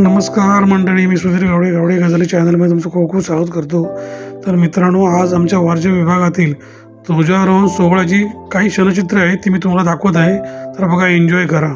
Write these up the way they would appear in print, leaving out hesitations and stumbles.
नमस्कार मंडळी, मी सुधीर गावडे गावडे गझली चॅनलमध्ये तुमचं खूप खूप स्वागत करतो. तर मित्रांनो, आज आमच्या वारजे विभागातील ध्वजारोहण सोहळ्याची काही क्षणचित्र आहेत ती मी तुम्हाला दाखवत आहे. तर बघा, एन्जॉय करा.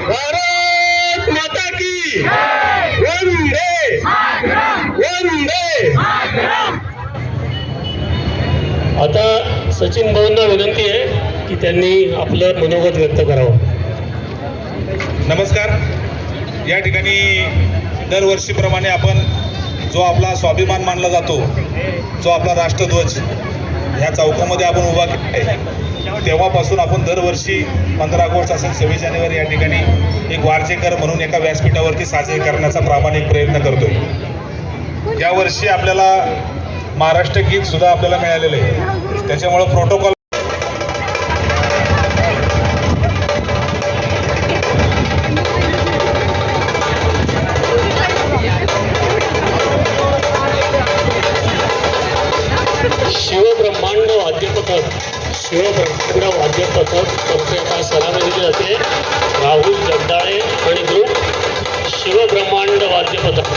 भारत माता की वंदे वंदे. आता सचिन भाऊंना विनंती आहे की त्यांनी आपलं मनोगत व्यक्त करावं. नमस्कार. या ठिकाणी दरवर्षीप्रमाणे आपण जो आपला स्वाभिमान मानला जातो, जो आपला राष्ट्रध्वज ह्या चौकामध्ये आपण उभा केला आहे, तेव्हापासून आपण दरवर्षी 15 ऑगस्ट असेल 26 जानेवारी या ठिकाणी एक वारजेकर म्हणून एका व्यासपीठावरती साजरे करण्याचा प्रामाणिक प्रयत्न करतोय. यावर्षी आपल्याला महाराष्ट्र गीत सुद्धा आपल्याला मिळालेलं आहे. त्याच्यामुळे प्रोटोकॉल शिवब्रह्मांड वाद्यपथक तर्फे आता सलामी दिली जाते. राहुल जगदाळे आणि ग्रुप शिवब्रह्मांड वाद्यपथक.